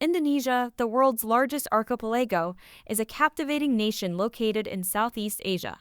Indonesia, the world's largest archipelago, is a captivating nation located in Southeast Asia.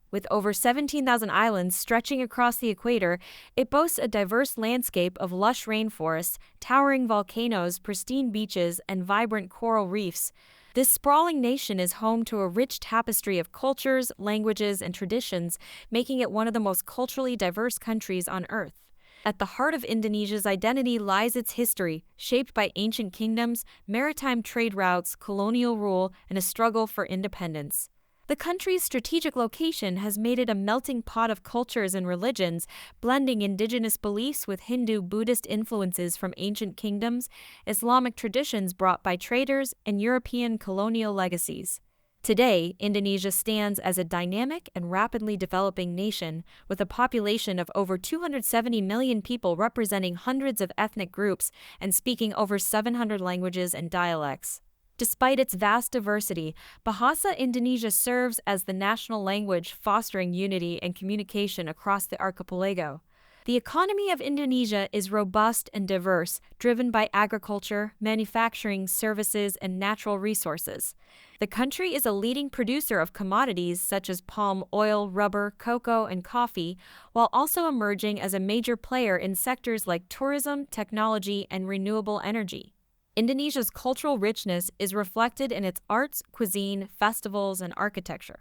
With over 17,000 islands stretching across the equator, it boasts a diverse landscape of lush rainforests, towering volcanoes, pristine beaches, and vibrant coral reefs. This sprawling nation is home to a rich tapestry of cultures, languages, and traditions, making it one of the most culturally diverse countries on Earth. At the heart of Indonesia's identity lies its history, shaped by ancient kingdoms, maritime trade routes, colonial rule, and a struggle for independence. The country's strategic location has made it a melting pot of cultures and religions, blending indigenous beliefs with Hindu-Buddhist influences from ancient kingdoms, Islamic traditions brought by traders, and European colonial legacies. Today, Indonesia stands as a dynamic and rapidly developing nation, with a population of over 270 million people representing hundreds of ethnic groups and speaking over 700 languages and dialects. Despite its vast diversity, Bahasa Indonesia serves as the national language, fostering unity and communication across the archipelago. The economy of Indonesia is robust and diverse, driven by agriculture, manufacturing, services, and natural resources. The country is a leading producer of commodities such as palm oil, rubber, cocoa, and coffee, while also emerging as a major player in sectors like tourism, technology, and renewable energy. Indonesia's cultural richness is reflected in its arts, cuisine, festivals, and architecture.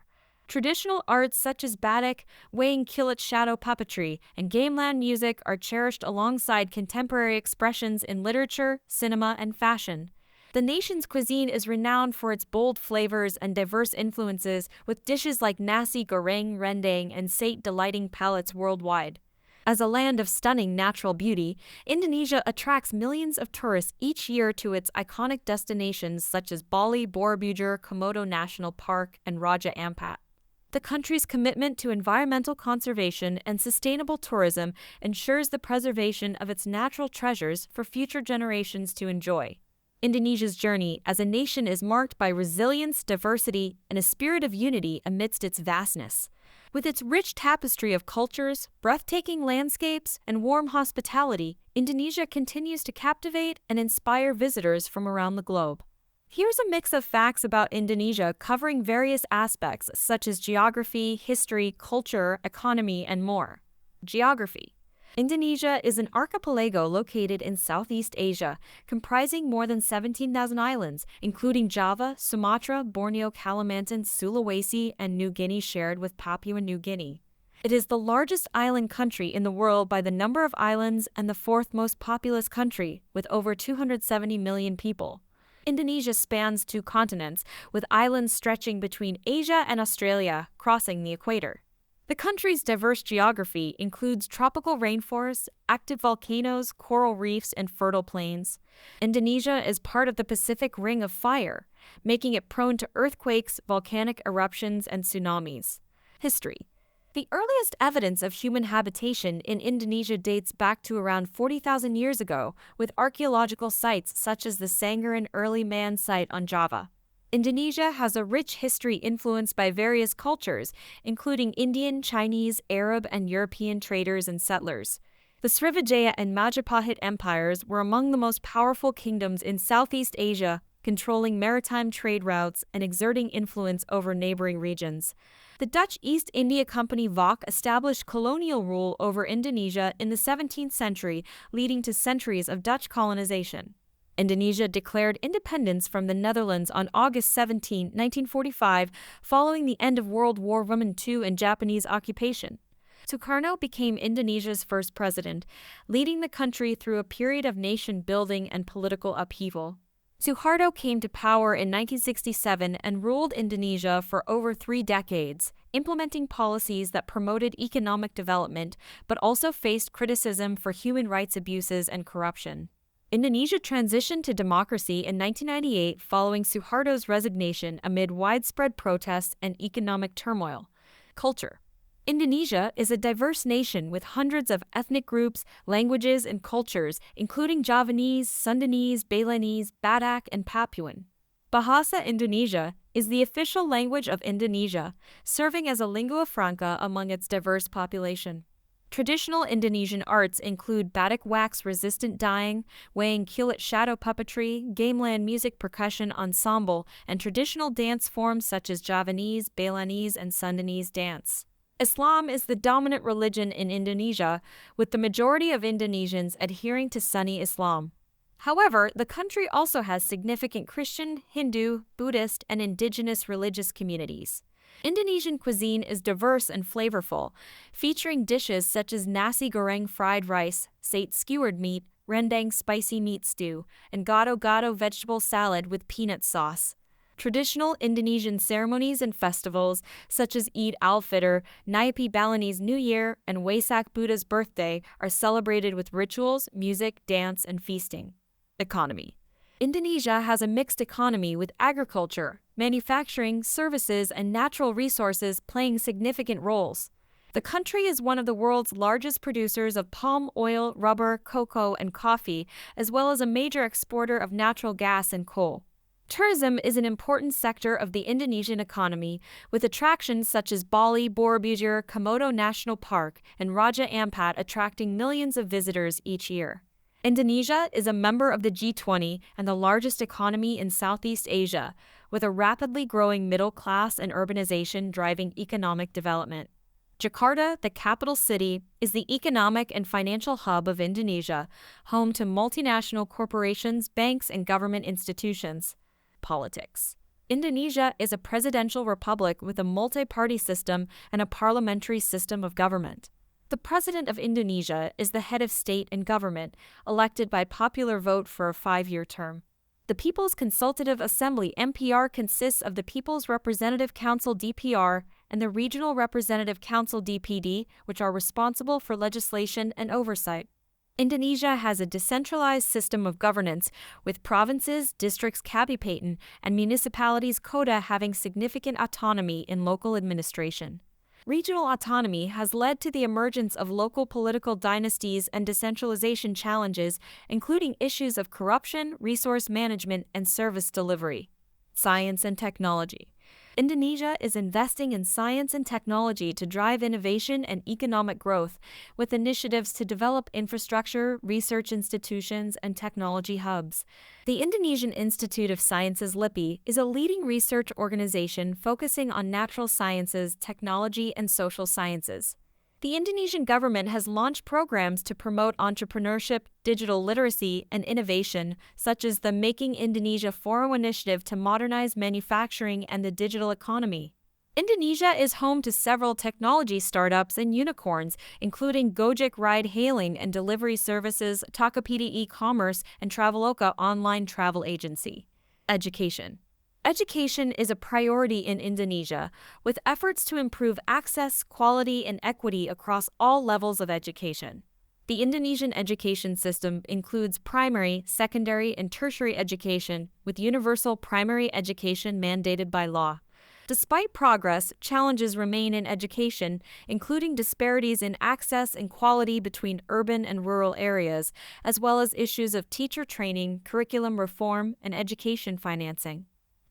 Traditional arts such as batik, wayang kulit shadow puppetry, and gamelan music are cherished alongside contemporary expressions in literature, cinema, and fashion. The nation's cuisine is renowned for its bold flavors and diverse influences, with dishes like nasi goreng, rendang, and sate delighting palates worldwide. As a land of stunning natural beauty, Indonesia attracts millions of tourists each year to its iconic destinations such as Bali, Borobudur, Komodo National Park, and Raja Ampat. The country's commitment to environmental conservation and sustainable tourism ensures the preservation of its natural treasures for future generations to enjoy. Indonesia's journey as a nation is marked by resilience, diversity, and a spirit of unity amidst its vastness. With its rich tapestry of cultures, breathtaking landscapes, and warm hospitality, Indonesia continues to captivate and inspire visitors from around the globe. Here's a mix of facts about Indonesia covering various aspects such as geography, history, culture, economy, and more. Geography. Indonesia is an archipelago located in Southeast Asia, comprising more than 17,000 islands, including Java, Sumatra, Borneo, Kalimantan, Sulawesi, and New Guinea shared with Papua New Guinea. It is the largest island country in the world by the number of islands and the fourth most populous country, with over 270 million people. Indonesia spans 2 continents, with islands stretching between Asia and Australia, crossing the equator. The country's diverse geography includes tropical rainforests, active volcanoes, coral reefs, and fertile plains. Indonesia is part of the Pacific Ring of Fire, making it prone to earthquakes, volcanic eruptions, and tsunamis. History. The earliest evidence of human habitation in Indonesia dates back to around 40,000 years ago, with archaeological sites such as the Sanggaran Early Man site on Java. Indonesia has a rich history influenced by various cultures, including Indian, Chinese, Arab, and European traders and settlers. The Srivijaya and Majapahit empires were among the most powerful kingdoms in Southeast Asia, controlling maritime trade routes and exerting influence over neighboring regions. The Dutch East India Company (VOC) established colonial rule over Indonesia in the 17th century, leading to centuries of Dutch colonization. Indonesia declared independence from the Netherlands on August 17, 1945, following the end of World War II and Japanese occupation. Sukarno became Indonesia's first president, leading the country through a period of nation-building and political upheaval. Suharto came to power in 1967 and ruled Indonesia for over 3 decades, implementing policies that promoted economic development but also faced criticism for human rights abuses and corruption. Indonesia transitioned to democracy in 1998 following Suharto's resignation amid widespread protests and economic turmoil. Culture. Indonesia is a diverse nation with hundreds of ethnic groups, languages, and cultures, including Javanese, Sundanese, Balinese, Batak, and Papuan. Bahasa Indonesia is the official language of Indonesia, serving as a lingua franca among its diverse population. Traditional Indonesian arts include batik wax-resistant dyeing, wayang kulit shadow puppetry, gamelan music percussion ensemble, and traditional dance forms such as Javanese, Balinese, and Sundanese dance. Islam is the dominant religion in Indonesia, with the majority of Indonesians adhering to Sunni Islam. However, the country also has significant Christian, Hindu, Buddhist, and indigenous religious communities. Indonesian cuisine is diverse and flavorful, featuring dishes such as nasi goreng fried rice, sate skewered meat, rendang spicy meat stew, and gado-gado vegetable salad with peanut sauce. Traditional Indonesian ceremonies and festivals, such as Eid al-Fitr, Nyepi Balinese New Year, and Waisak Buddha's birthday, are celebrated with rituals, music, dance, and feasting. Economy. Indonesia has a mixed economy with agriculture, manufacturing, services, and natural resources playing significant roles. The country is one of the world's largest producers of palm oil, rubber, cocoa, and coffee, as well as a major exporter of natural gas and coal. Tourism is an important sector of the Indonesian economy, with attractions such as Bali, Borobudur, Komodo National Park, and Raja Ampat attracting millions of visitors each year. Indonesia is a member of the G20 and the largest economy in Southeast Asia, with a rapidly growing middle class and urbanization driving economic development. Jakarta, the capital city, is the economic and financial hub of Indonesia, home to multinational corporations, banks, and government institutions. Politics. Indonesia is a presidential republic with a multi-party system and a parliamentary system of government. The President of Indonesia is the head of state and government, elected by popular vote for a 5-year term. The People's Consultative Assembly (MPR) consists of the People's Representative Council (DPR) and the Regional Representative Council (DPD), which are responsible for legislation and oversight. Indonesia has a decentralized system of governance, with provinces, districts (kabupaten), and municipalities (kota) having significant autonomy in local administration. Regional autonomy has led to the emergence of local political dynasties and decentralization challenges, including issues of corruption, resource management, and service delivery. Science and technology. Indonesia is investing in science and technology to drive innovation and economic growth, with initiatives to develop infrastructure, research institutions, and technology hubs. The Indonesian Institute of Sciences (LIPI) is a leading research organization focusing on natural sciences, technology, and social sciences. The Indonesian government has launched programs to promote entrepreneurship, digital literacy, and innovation, such as the Making Indonesia Forum initiative to modernize manufacturing and the digital economy. Indonesia is home to several technology startups and unicorns, including Gojek ride-hailing and delivery services, Tokopedia e-commerce, and Traveloka online travel agency. Education. Education is a priority in Indonesia, with efforts to improve access, quality, and equity across all levels of education. The Indonesian education system includes primary, secondary, and tertiary education, with universal primary education mandated by law. Despite progress, challenges remain in education, including disparities in access and quality between urban and rural areas, as well as issues of teacher training, curriculum reform, and education financing.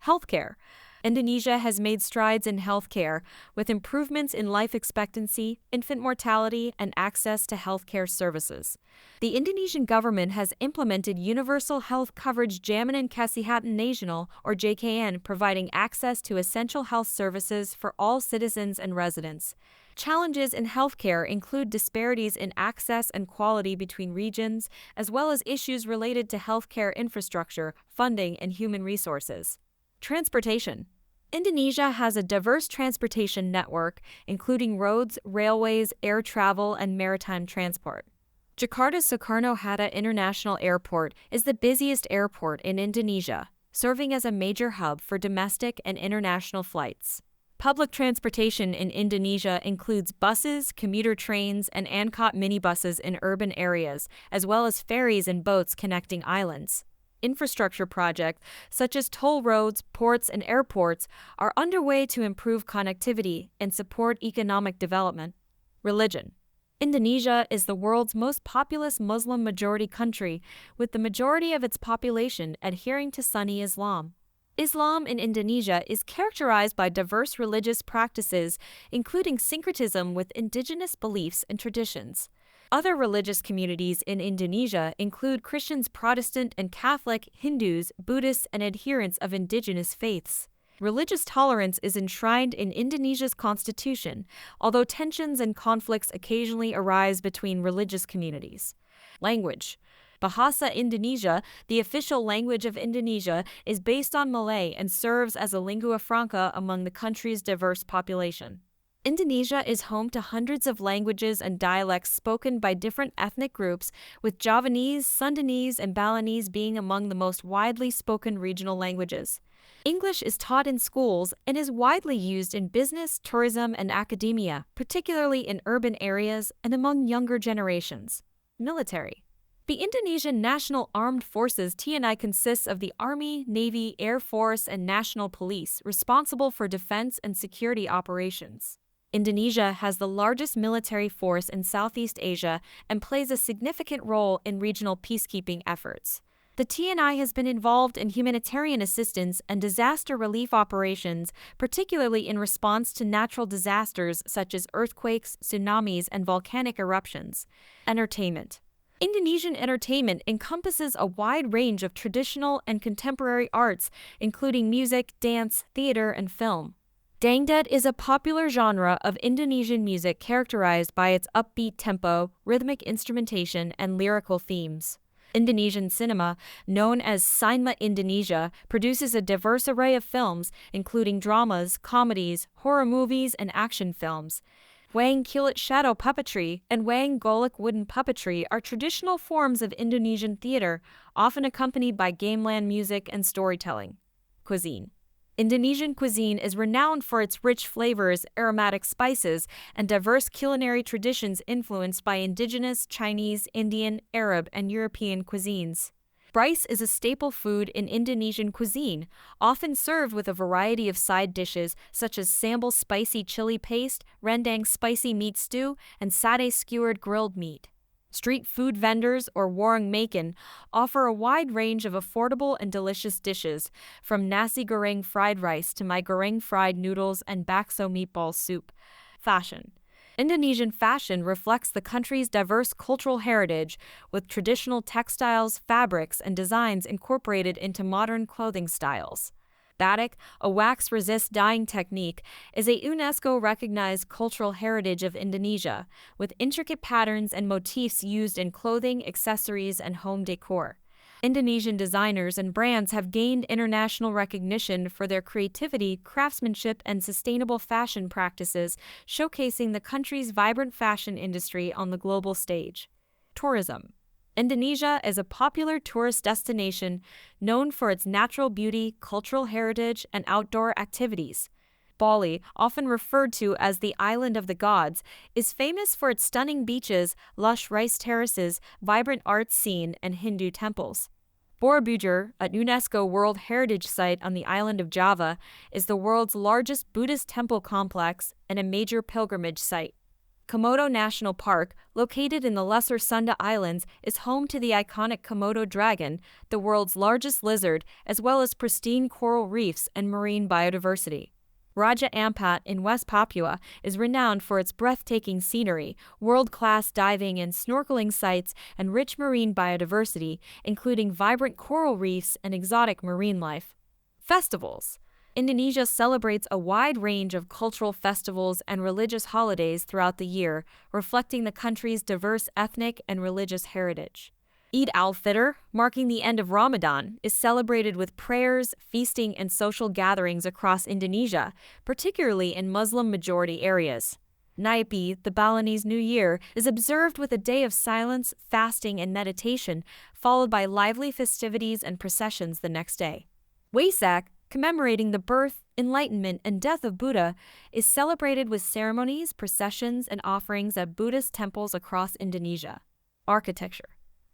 Healthcare. Indonesia has made strides in healthcare, with improvements in life expectancy, infant mortality, and access to healthcare services. The Indonesian government has implemented universal health coverage Jaminan Kesehatan Nasional, or JKN, providing access to essential health services for all citizens and residents. Challenges in healthcare include disparities in access and quality between regions, as well as issues related to healthcare infrastructure, funding, and human resources. Transportation. Indonesia has a diverse transportation network, including roads, railways, air travel, and maritime transport. Jakarta Soekarno-Hatta International Airport is the busiest airport in Indonesia, serving as a major hub for domestic and international flights. Public transportation in Indonesia includes buses, commuter trains, and Angkot minibuses in urban areas, as well as ferries and boats connecting islands. Infrastructure projects, such as toll roads, ports, and airports, are underway to improve connectivity and support economic development. Religion. Indonesia is the world's most populous Muslim-majority country, with the majority of its population adhering to Sunni Islam. Islam in Indonesia is characterized by diverse religious practices, including syncretism with indigenous beliefs and traditions. Other religious communities in Indonesia include Christians, Protestant and Catholic, Hindus, Buddhists, and adherents of indigenous faiths. Religious tolerance is enshrined in Indonesia's constitution, although tensions and conflicts occasionally arise between religious communities. Language. Bahasa Indonesia, the official language of Indonesia, is based on Malay and serves as a lingua franca among the country's diverse population. Indonesia is home to hundreds of languages and dialects spoken by different ethnic groups, with Javanese, Sundanese, and Balinese being among the most widely spoken regional languages. English is taught in schools and is widely used in business, tourism, and academia, particularly in urban areas and among younger generations. Military. The Indonesian National Armed Forces (TNI) consists of the Army, Navy, Air Force, and National Police, responsible for defense and security operations. Indonesia has the largest military force in Southeast Asia and plays a significant role in regional peacekeeping efforts. The TNI has been involved in humanitarian assistance and disaster relief operations, particularly in response to natural disasters such as earthquakes, tsunamis, and volcanic eruptions. Entertainment. Indonesian entertainment encompasses a wide range of traditional and contemporary arts, including music, dance, theater, and film. Dangdut is a popular genre of Indonesian music characterized by its upbeat tempo, rhythmic instrumentation, and lyrical themes. Indonesian cinema, known as Cinema Indonesia, produces a diverse array of films, including dramas, comedies, horror movies, and action films. Wayang kulit shadow puppetry and wayang golek wooden puppetry are traditional forms of Indonesian theater, often accompanied by gamelan music and storytelling. Cuisine. Indonesian cuisine is renowned for its rich flavors, aromatic spices, and diverse culinary traditions influenced by indigenous, Chinese, Indian, Arab, and European cuisines. Rice is a staple food in Indonesian cuisine, often served with a variety of side dishes such as sambal spicy chili paste, rendang spicy meat stew, and satay skewered grilled meat. Street food vendors, or warung makan, offer a wide range of affordable and delicious dishes, from nasi goreng fried rice to my goreng fried noodles and bakso meatball soup. Fashion. Indonesian fashion reflects the country's diverse cultural heritage, with traditional textiles, fabrics, and designs incorporated into modern clothing styles. Batik, a wax-resist dyeing technique, is a UNESCO-recognized cultural heritage of Indonesia, with intricate patterns and motifs used in clothing, accessories, and home decor. Indonesian designers and brands have gained international recognition for their creativity, craftsmanship, and sustainable fashion practices, showcasing the country's vibrant fashion industry on the global stage. Tourism. Indonesia is a popular tourist destination known for its natural beauty, cultural heritage, and outdoor activities. Bali, often referred to as the Island of the Gods, is famous for its stunning beaches, lush rice terraces, vibrant art scene, and Hindu temples. Borobudur, a UNESCO World Heritage Site on the island of Java, is the world's largest Buddhist temple complex and a major pilgrimage site. Komodo National Park, located in the Lesser Sunda Islands, is home to the iconic Komodo dragon, the world's largest lizard, as well as pristine coral reefs and marine biodiversity. Raja Ampat in West Papua is renowned for its breathtaking scenery, world-class diving and snorkeling sites, and rich marine biodiversity, including vibrant coral reefs and exotic marine life. Festivals. Indonesia celebrates a wide range of cultural festivals and religious holidays throughout the year, reflecting the country's diverse ethnic and religious heritage. Eid al-Fitr, marking the end of Ramadan, is celebrated with prayers, feasting, and social gatherings across Indonesia, particularly in Muslim-majority areas. Nyepi, the Balinese New Year, is observed with a day of silence, fasting, and meditation, followed by lively festivities and processions the next day. Waisak, commemorating the birth, enlightenment, and death of Buddha, is celebrated with ceremonies, processions, and offerings at Buddhist temples across Indonesia. Architecture.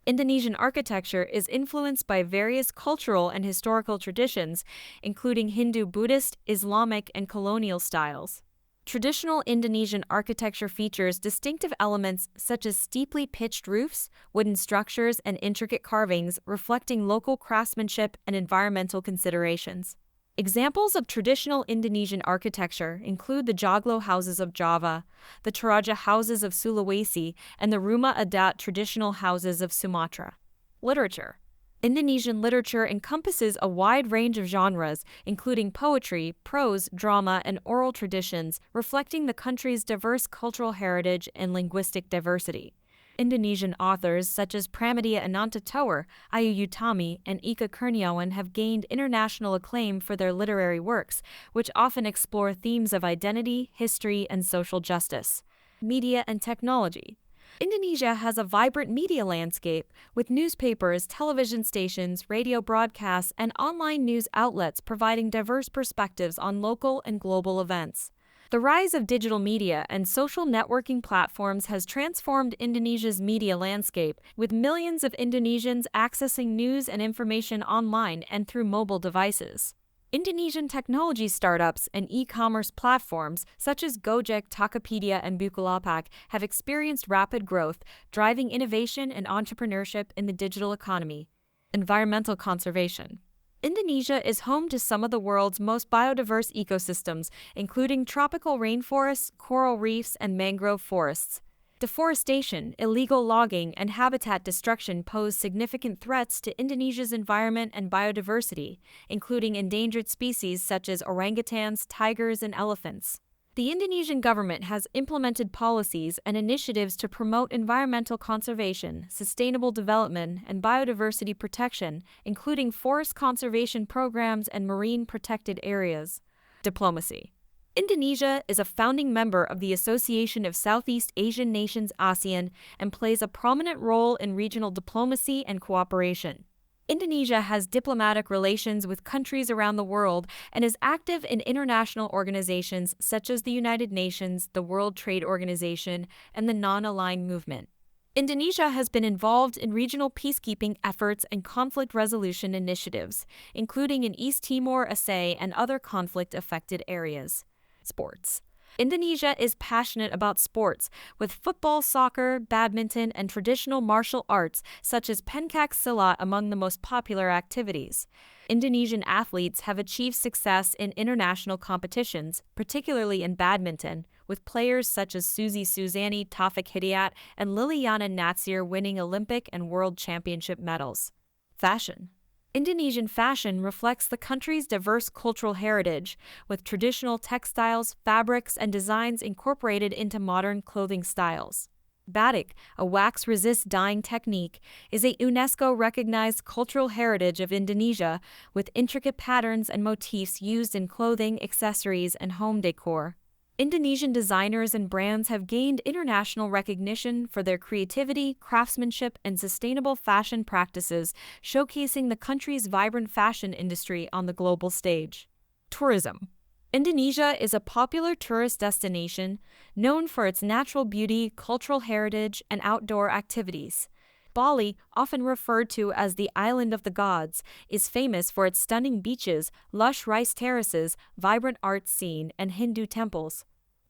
Indonesian architecture is influenced by various cultural and historical traditions, including Hindu-Buddhist, Islamic, and colonial styles. Traditional Indonesian architecture features distinctive elements such as steeply pitched roofs, wooden structures, and intricate carvings, reflecting local craftsmanship and environmental considerations. Examples of traditional Indonesian architecture include the Joglo houses of Java, the Toraja houses of Sulawesi, and the Rumah Adat traditional houses of Sumatra. Literature. Indonesian literature encompasses a wide range of genres, including poetry, prose, drama, and oral traditions, reflecting the country's diverse cultural heritage and linguistic diversity. Indonesian authors such as Pramudia Anantatower, Ayu Utami, and Ika Kurniawan have gained international acclaim for their literary works, which often explore themes of identity, history, and social justice. Media and technology. Indonesia has a vibrant media landscape, with newspapers, television stations, radio broadcasts, and online news outlets providing diverse perspectives on local and global events. The rise of digital media and social networking platforms has transformed Indonesia's media landscape, with millions of Indonesians accessing news and information online and through mobile devices. Indonesian technology startups and e-commerce platforms such as Gojek, Tokopedia, and Bukalapak have experienced rapid growth, driving innovation and entrepreneurship in the digital economy. Environmental conservation. Indonesia is home to some of the world's most biodiverse ecosystems, including tropical rainforests, coral reefs, and mangrove forests. Deforestation, illegal logging, and habitat destruction pose significant threats to Indonesia's environment and biodiversity, including endangered species such as orangutans, tigers, and elephants. The Indonesian government has implemented policies and initiatives to promote environmental conservation, sustainable development, and biodiversity protection, including forest conservation programs and marine protected areas. Diplomacy. Indonesia is a founding member of the Association of Southeast Asian Nations (ASEAN) and plays a prominent role in regional diplomacy and cooperation. Indonesia has diplomatic relations with countries around the world and is active in international organizations such as the United Nations, the World Trade Organization, and the Non-Aligned Movement. Indonesia has been involved in regional peacekeeping efforts and conflict resolution initiatives, including in East Timor, Aceh, and other conflict-affected areas. Sports. Indonesia is passionate about sports, with football, soccer, badminton, and traditional martial arts such as pencak silat among the most popular activities. Indonesian athletes have achieved success in international competitions, particularly in badminton, with players such as Suzy Suzani, Taufik Hidayat, and Liliana Natsir winning Olympic and World Championship medals. Fashion. Indonesian fashion reflects the country's diverse cultural heritage, with traditional textiles, fabrics, and designs incorporated into modern clothing styles. Batik, a wax-resist dyeing technique, is a UNESCO-recognized cultural heritage of Indonesia, with intricate patterns and motifs used in clothing, accessories, and home decor. Indonesian designers and brands have gained international recognition for their creativity, craftsmanship, and sustainable fashion practices, showcasing the country's vibrant fashion industry on the global stage. Tourism. Indonesia is a popular tourist destination, known for its natural beauty, cultural heritage, and outdoor activities. Bali, often referred to as the Island of the Gods, is famous for its stunning beaches, lush rice terraces, vibrant art scene, and Hindu temples.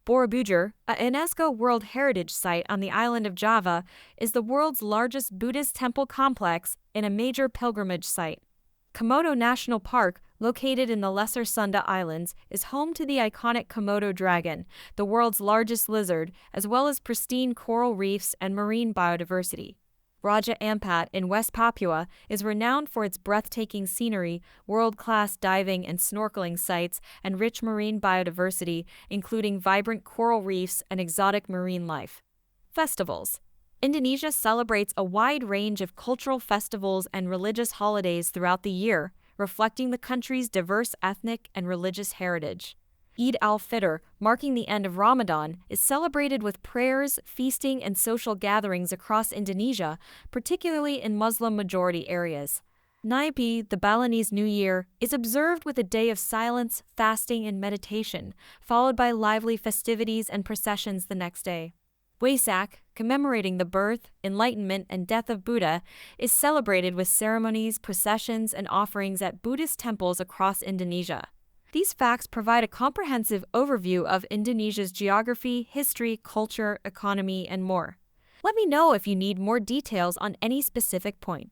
Borobudur, a UNESCO World Heritage Site on the island of Java, is the world's largest Buddhist temple complex and a major pilgrimage site. Komodo National Park, located in the Lesser Sunda Islands, is home to the iconic Komodo dragon, the world's largest lizard, as well as pristine coral reefs and marine biodiversity. Raja Ampat in West Papua is renowned for its breathtaking scenery, world-class diving and snorkeling sites, and rich marine biodiversity, including vibrant coral reefs and exotic marine life. Festivals. Indonesia celebrates a wide range of cultural festivals and religious holidays throughout the year, reflecting the country's diverse ethnic and religious heritage. Eid al-Fitr, marking the end of Ramadan, is celebrated with prayers, feasting, and social gatherings across Indonesia, particularly in Muslim-majority areas. Nyepi, the Balinese New Year, is observed with a day of silence, fasting, and meditation, followed by lively festivities and processions the next day. Waisak, commemorating the birth, enlightenment, and death of Buddha, is celebrated with ceremonies, processions, and offerings at Buddhist temples across Indonesia. These facts provide a comprehensive overview of Indonesia's geography, history, culture, economy, and more. Let me know if you need more details on any specific point.